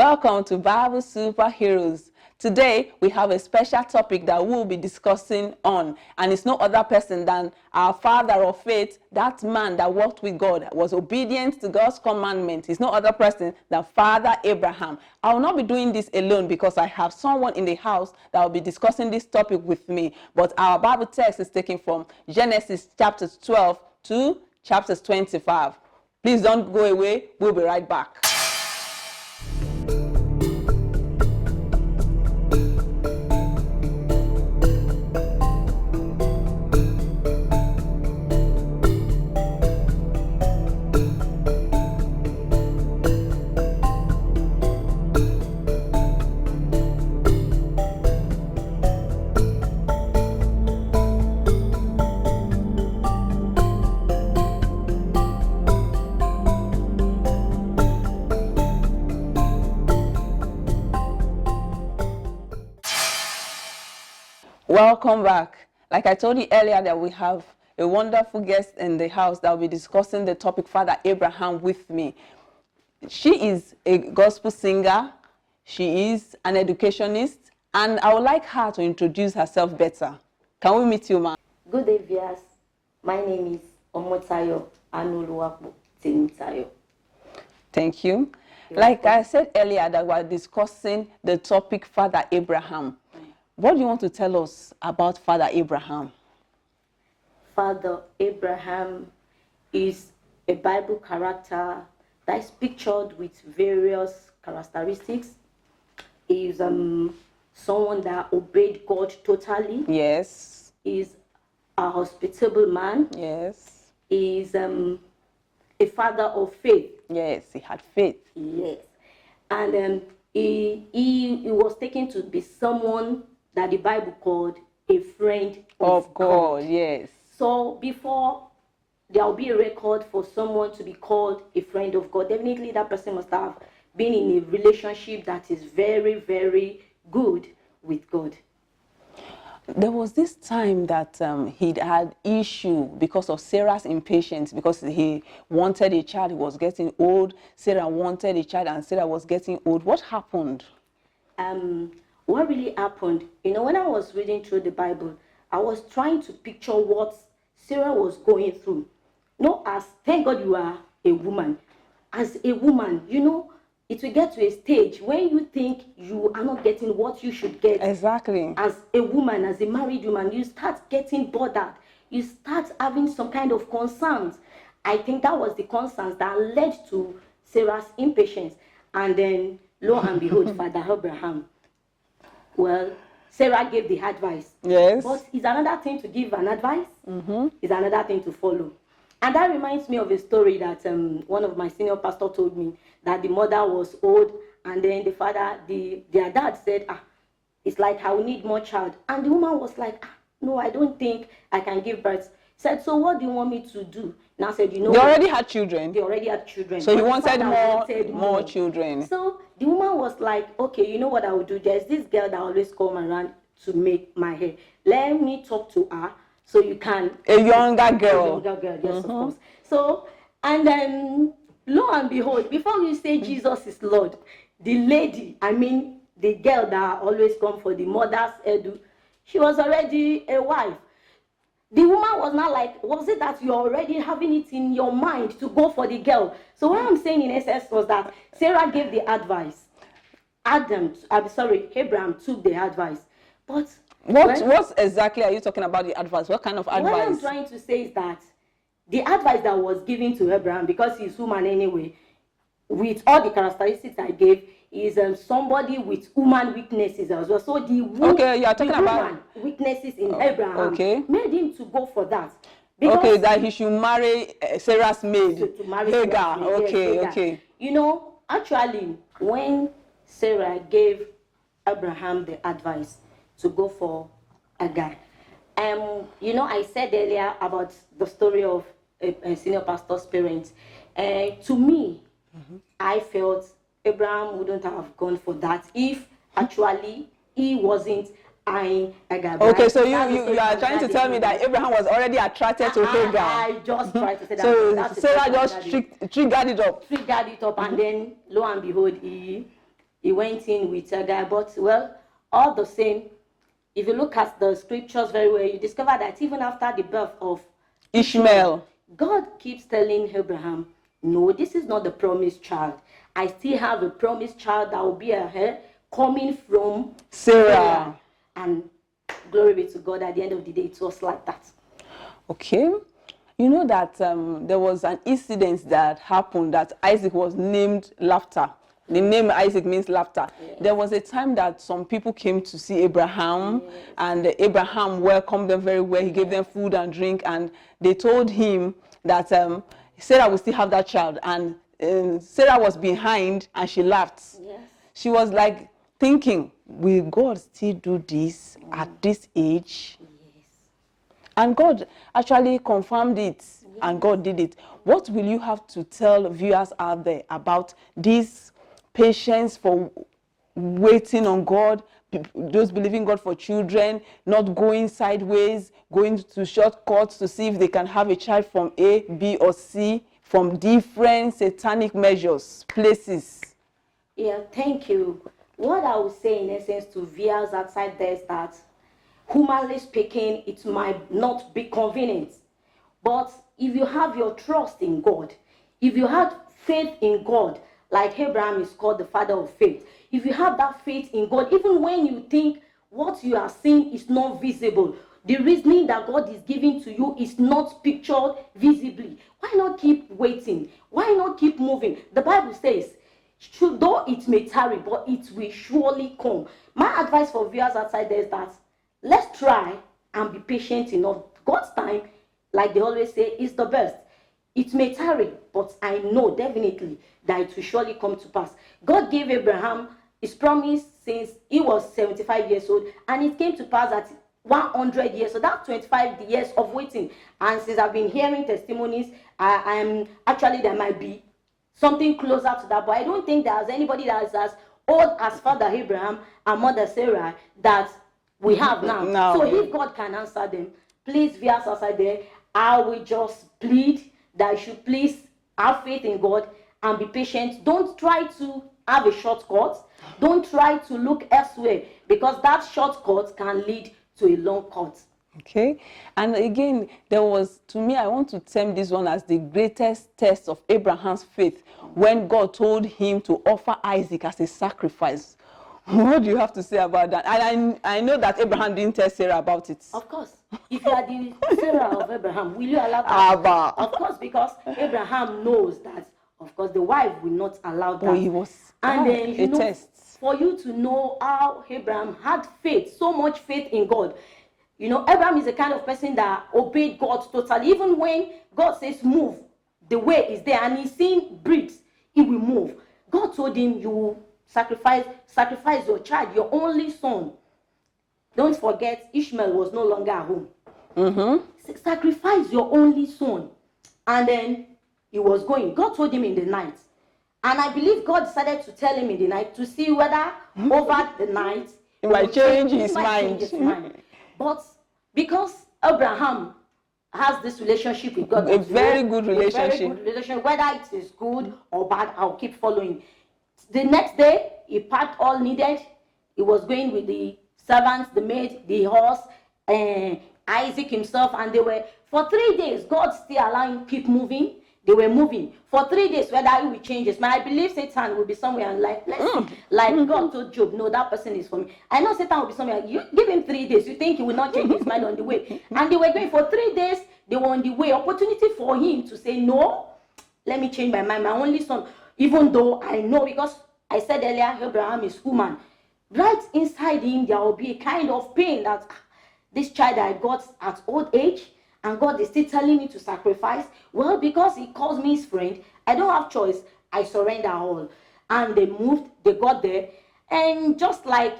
Welcome to Bible Superheroes. Today we have a special topic that we'll be discussing on, and it's no other person than our father of faith, that man that walked with God, was obedient to God's commandment. He's no other person than Father Abraham. I will not be doing this alone because I have someone in the house that will be discussing this topic with me. But our Bible text is taken from Genesis chapters 12 to chapters 25. Please don't go away. We'll be right back. Welcome back. Like I told you earlier that we have a wonderful guest in the house that will be discussing the topic Father Abraham with me. She is a gospel singer, she is an educationist, and I would like her to introduce herself better. Can we meet you, ma'am? Good day, viewers. My name is Omotayo Anuluwapo Temitayo. Thank you. Like I said earlier that we're discussing the topic Father Abraham. What do you want to tell us about Father Abraham? Father Abraham is a Bible character that is pictured with various characteristics. He is someone that obeyed God totally. Yes. He is a hospitable man. Yes. He is a father of faith. Yes, he had faith. Yes. And he was taken to be someone that the Bible called a friend of God. Yes. So before there will be a record for someone to be called a friend of God, definitely that person must have been in a relationship that is very, very good with God. There was this time that he'd had issue because of Sarah's impatience, because he wanted a child, he was getting old. Sarah wanted a child and Sarah was getting old. What happened? What really happened, when I was reading through the Bible, I was trying to picture what Sarah was going through. Thank God you are a woman. As a woman, it will get to a stage when you think you are not getting what you should get. Exactly. As a woman, as a married woman, you start getting bothered. You start having some kind of concerns. I think that was the concerns that led to Sarah's impatience. And then, lo and behold, Father Abraham. Well, Sarah gave the advice. Yes. But it's another thing to give an advice. It's another thing to follow. And that reminds me of a story that one of my senior pastors told me, that the mother was old, and then the father, their dad said, it's like I will need more child. And the woman was like, no, I don't think I can give birth. Said, so what do you want me to do? Now said, they already had children. They already had children. So he wanted more children. So the woman was like, okay, you know what I will do? There's this girl that always come around to make my hair. Let me talk to her so you can. A younger girl. A younger girl, yes, of course. So, and then lo and behold, before you say Jesus is Lord, the lady, the girl that always come for the mother's edu, she was already a wife. The woman was not like, was it that you're already having it in your mind to go for the girl? So what I'm saying in essence was that Sarah gave the advice. Abraham took the advice. But what exactly are you talking about the advice? What kind of advice? What I'm trying to say is that the advice that was given to Abraham, because he's human anyway, with all the characteristics I gave, is somebody with human weaknesses as well. So you are talking about weaknesses in Abraham made him to go for that. That he should marry Sarah's maid. To marry Hagar. Sarah's maid. Okay. Actually, when Sarah gave Abraham the advice to go for Hagar, I said earlier about the story of a senior pastor's parents. To me, I felt Abraham wouldn't have gone for that if actually he wasn't eyeing Hagar. Okay, so you are trying to tell me that Abraham was already attracted to Hagar. I just tried to say that. So Sarah just triggered it up. And then lo and behold, he he went in with a guy. But, well, all the same, if you look at the scriptures very well, you discover that even after the birth of Ishmael. God keeps telling Abraham, no, this is not the promised child. I still have a promised child that will be a heir coming from Sarah. And glory be to God, at the end of the day, it was like that. Okay. You know that there was an incident that happened that Isaac was named Laughter. The name Isaac means laughter. Yes. There was a time that some people came to see Abraham, yes, and Abraham welcomed them very well. He gave them food and drink, and they told him that Sarah will still have that child. And Sarah was behind, and she laughed. Yes. She was like thinking, will God still do this at this age? Yes. And God actually confirmed it, yes, and God did it. What will you have to tell viewers out there about this patience for waiting on God, those believing God for children, not going sideways, going to shortcuts to see if they can have a child from A, B, or C, from different satanic measures, places? Yeah, thank you. What I would say in essence to viewers outside there is that, humanly speaking, it might not be convenient. But if you have your trust in God, if you have faith in God, like Abraham is called the father of faith, if you have that faith in God, even when you think what you are seeing is not visible, the reasoning that God is giving to you is not pictured visibly, why not keep waiting? Why not keep moving? The Bible says, though it may tarry, but it will surely come. My advice for viewers outside there is that let's try and be patient enough. God's time, like they always say, is the best. It may tarry, but I know definitely that it will surely come to pass. God gave Abraham his promise since he was 75 years old, and it came to pass at 100 years. So that's 25 years of waiting. And since I've been hearing testimonies, actually there might be something closer to that, but I don't think there's anybody that is as old as Father Abraham and Mother Sarah that we have now. No. So if God can answer them, please, viewers outside there, I will just plead that you should please have faith in God and be patient. Don't try to have a shortcut. Don't try to look elsewhere, because that shortcut can lead to a long cut. Okay. And again, there was, to me, I want to term this one as the greatest test of Abraham's faith, when God told him to offer Isaac as a sacrifice. What do you have to say about that? And I know that Abraham didn't tell Sarah about it. Of course. If you are the Sarah of Abraham, will you allow that? Of course, because Abraham knows that, of course, the wife will not allow that. Oh, he was a test. For you to know how Abraham had faith, so much faith in God. You know, Abraham is the kind of person that obeyed God totally. Even when God says move, the way is there, and he's seeing bricks, he will move. God told him, you will sacrifice your child, your only son. Don't forget, Ishmael was no longer at home. Mm-hmm. Sacrifice your only son. And then he was going. God told him in the night. And I believe God decided to tell him in the night to see whether over the night he might change his mind. But because Abraham has this relationship with God, a very good relationship. Whether it is good or bad, I'll keep following. The next day, he packed all needed. He was going with the servants, the maid, the horse, and Isaac himself, and they were, for 3 days, God still allowing keep moving. They were moving for 3 days, whether he will change his mind. I believe Satan will be somewhere and like, let's see. Like God told Job, no, that person is for me. I know Satan will be somewhere. You give him 3 days, you think he will not change his mind on the way. And they were going for 3 days, they were on the way. Opportunity for him to say, no, let me change my mind. My only son, even though I know, because I said earlier, Abraham is human. Right inside him, there will be a kind of pain that this child I got at old age, and God is still telling me to sacrifice. Well, because he calls me his friend, I don't have choice. I surrender all. And they moved, they got there. And just like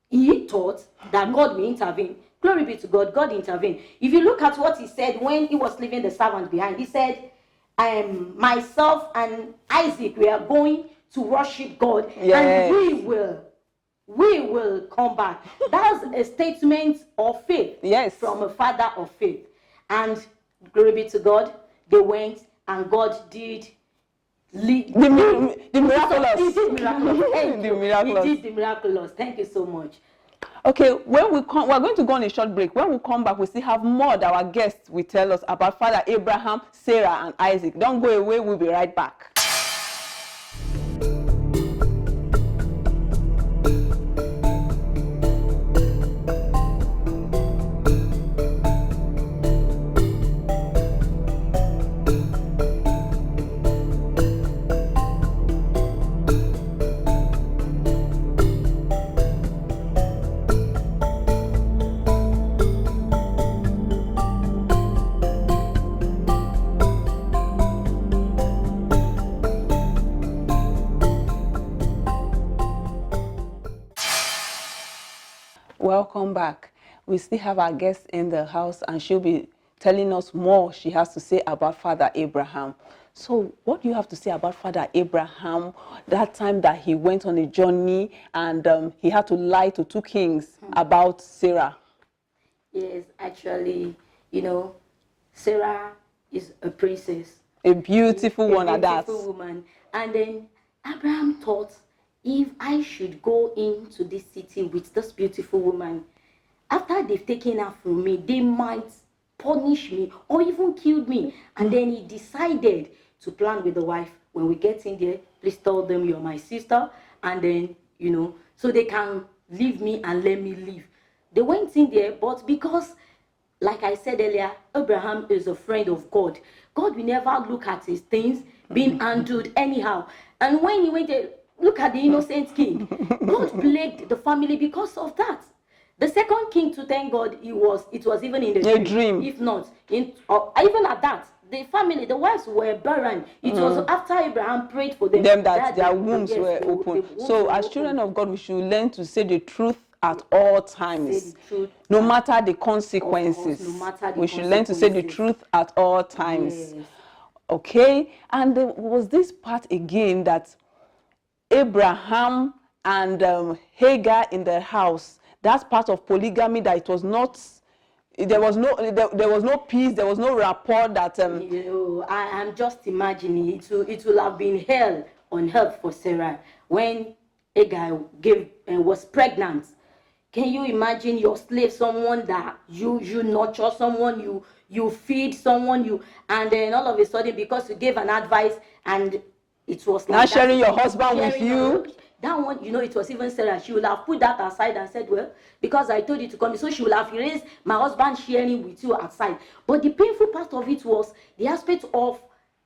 he thought that God will intervene, glory be to God, God intervened. If you look at what he said when he was leaving the servant behind, he said, myself and Isaac, we are going to worship God. Yes. And we will come back. That's a statement of faith. Yes. From a father of faith. And glory be to God, they went and God did The miraculous. He did miraculous. Thank The you. miraculous. He did the miraculous. Thank you so much. Okay, when we come, we're going to go on a short break. When we come back, we still have more that our guests will tell us about Father Abraham, Sarah, and Isaac. Don't go away. We'll be right back. Welcome back. We still have our guest in the house, and she'll be telling us more she has to say about Father Abraham. So what do you have to say about Father Abraham, that time that he went on a journey and he had to lie to two kings about Sarah? Yes, actually, Sarah is a princess. A beautiful one at that. A beautiful woman. And then Abraham thought, if I should go into this city with this beautiful woman, after they've taken her from me, they might punish me or even kill me. And then he decided to plan with the wife. When we get in there, please tell them you're my sister. And then, so they can leave me and let me leave. They went in there, but because, like I said earlier, Abraham is a friend of God. God will never look at his things being handled anyhow. And when he went there, look at the innocent king. God plagued the family because of that. The second king, to thank God, it was even in the dream. If not, even at that, the family, the wives were barren. It was after Abraham prayed for them that their wombs were open. So as children of God, we should learn to say the truth at all times, no matter the consequences. We should learn to say the truth at all times. Yes. Okay, and there was this part again that Abraham and Hagar in the house. That's part of polygamy. That it was not. There was no peace. There was no rapport. That I'm just imagining it will have been hell on earth for Sarah when Hagar was pregnant. Can you imagine your slave, someone that you nurture, someone you feed, someone and then all of a sudden, because you gave an advice and it was like not sharing your husband with you. That one, it was even Sarah. She would have put that aside and said, well, because I told you to come. So she would have erased my husband sharing with you outside. But the painful part of it was the aspect of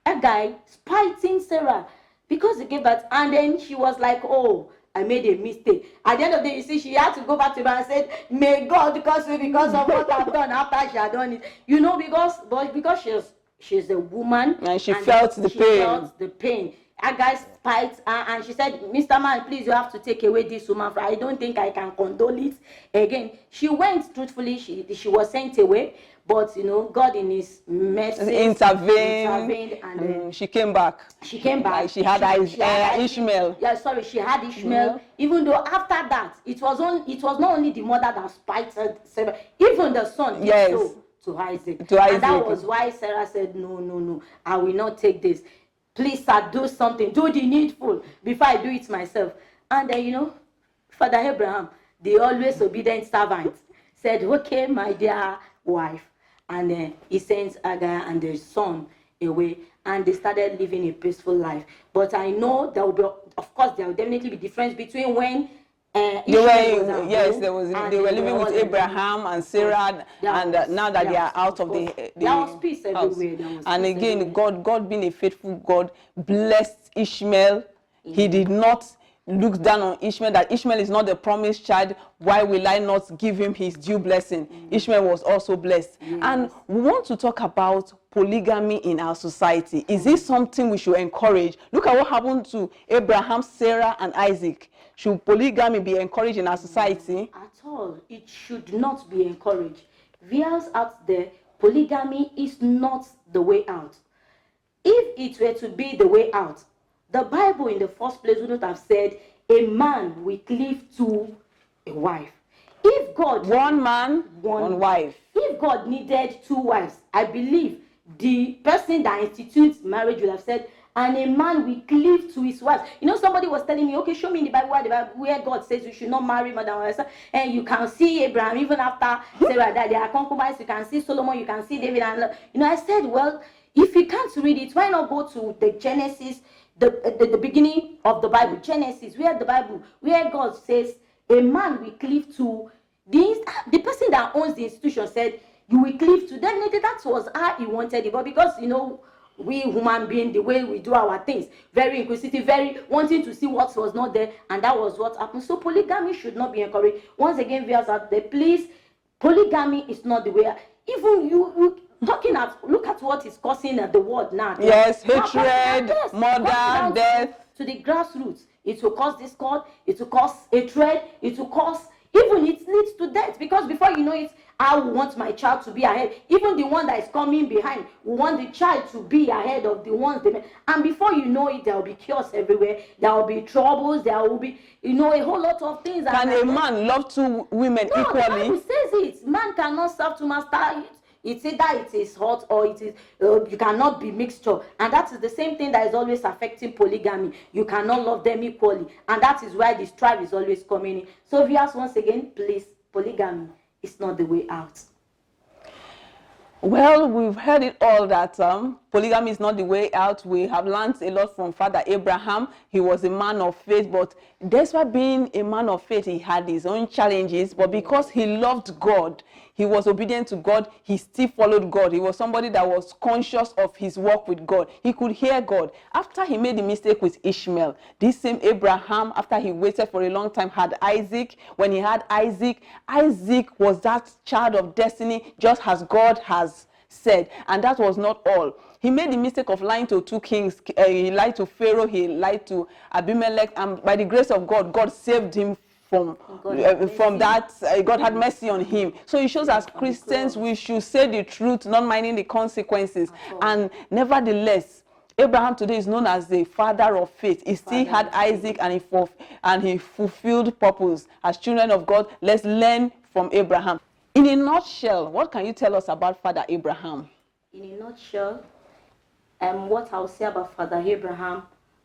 a guy spiting Sarah because he gave birth. And then she was like, oh, I made a mistake. At the end of the day, you see, she had to go back to him and said, may God curse me because of what I've done after she had done it. Because she's a woman. And she felt the pain. A guy spiked and she said, Mr. Man, please, you have to take away this woman. I don't think I can condone it. Again, she went truthfully. She was sent away. But, God in his mercy intervened and she came back. She came back. Like she had Ishmael. Yeah, sorry, she had Ishmael. Even though after that, it was not only the mother that spited Sarah, even the son did so to Isaac. And that was why Sarah said, no, I will not take this. Please, sir, do something. Do the needful before I do it myself. And then, Father Abraham, the always obedient servant, said, okay, my dear wife. And then he sends Hagar and their son away. And they started living a peaceful life. But I know there will definitely be difference between when they were living with Abraham and Sarah, and now that they are out of the there was peace everywhere. And again, God being a faithful God, blessed Ishmael. He did not look down on Ishmael, that Ishmael is not the promised child. Why will I not give him his due blessing? Ishmael was also blessed. And we want to talk about polygamy in our society. Is this something we should encourage? Look at what happened to Abraham, Sarah, and Isaac. Should polygamy be encouraged in our society? At all. It should not be encouraged. Viewers out there, polygamy is not the way out. If it were to be the way out, the Bible in the first place would not have said a man will cleave to a wife. If God... One man, one wife. If God needed two wives, I believe the person that institutes marriage would have said, and a man will cleave to his wife. You know, somebody was telling me, okay, show me in the Bible where God says you should not marry more than one wife. And you can see Abraham, even after Sarah died, they are concubines. You can see Solomon, you can see David. And, you know, I said, well, if you can't read it, why not go to the Genesis, the beginning of the Bible, Genesis, where God says a man will cleave to the person that owns the institution said you will cleave to. Definitely that was how he wanted it, but because, you know, we human beings, the way we do our things, very inquisitive, very wanting to see what was not there, and that was what happened. So polygamy should not be encouraged. Once again, viewers out there, please, polygamy is not the way. Even you look at what is causing the world now. Yes, hatred, murder, death. To the grassroots, it will cause discord, it will cause hatred, it will cause, even it leads to death, because before you know it, I want my child to be ahead. Even the one that is coming behind, we want the child to be ahead of the ones they make. And before you know it, there will be chaos everywhere. There will be troubles. There will be, you know, a whole lot of things. Can a man love two women equally? The Bible says it. Man cannot serve two masters. It's either it is hot or it is you cannot be mixture, and that is the same thing that is always affecting polygamy. You cannot love them equally, and that is why the strife is always coming in. So viewers, once again, please, polygamy is not the way out. Well, we've heard it all that polygamy is not the way out. We have learned a lot from Father Abraham. He was a man of faith, but despite being a man of faith, he had his own challenges. But because he loved God, he was obedient to God, he still followed God. He was somebody that was conscious of his walk with God. He could hear God. After he made the mistake with Ishmael, this same Abraham, after he waited for a long time, had Isaac. When he had Isaac, Isaac was that child of destiny, just as God has said. And that was not all. He made the mistake of lying to two kings. He lied to Pharaoh, he lied to Abimelech, and by the grace of God, God saved him from that. God had mercy on him. So it shows as Christians we should say the truth, not minding the consequences. And nevertheless, Abraham today is known as the father of faith. He still had Isaac, and he fulfilled purpose. As children of God, let's learn from Abraham. In a nutshell, what can you tell us about Father Abraham? In a nutshell, what I'll say about Father Abraham,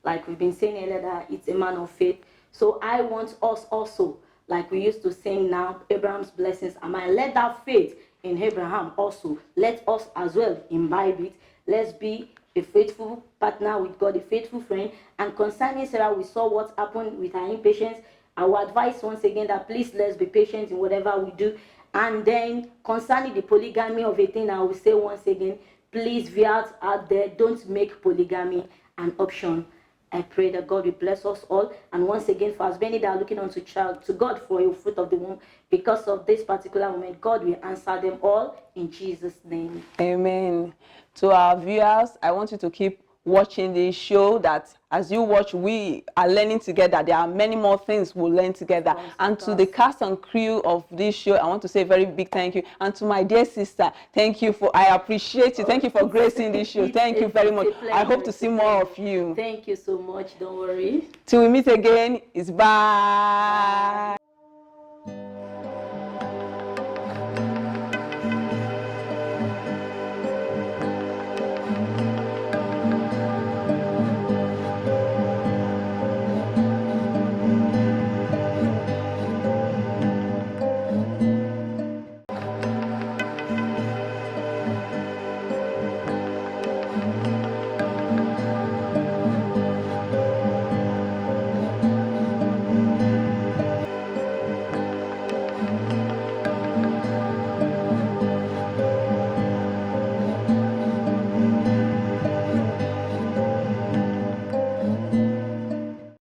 like we've been saying earlier, that it's a man of faith. So I want us also, like we used to sing now, Abraham's blessings. And I let that faith in Abraham also, let us as well imbibe it. Let's be a faithful partner with God, a faithful friend. And concerning Sarah, we saw what happened with her impatience. I will advise once again that please let's be patient in whatever we do. And then concerning the polygamy of a thing, I will say once again, please, viewers out there, don't make polygamy an option. I pray that God will bless us all. And once again, for as many that are looking unto to God for a fruit of the womb, because of this particular moment, God will answer them all in Jesus' name. Amen. To our viewers, I want you to keep watching this show, that as you watch, we are learning together. There are many more things we'll learn together. And to the cast and crew of this show, I want to say a very big thank you. And to my dear sister, thank you I appreciate you. Thank you for gracing this show. Thank you very much. I hope to see more of you. Thank you so much. Don't worry. Till we meet again, it's bye.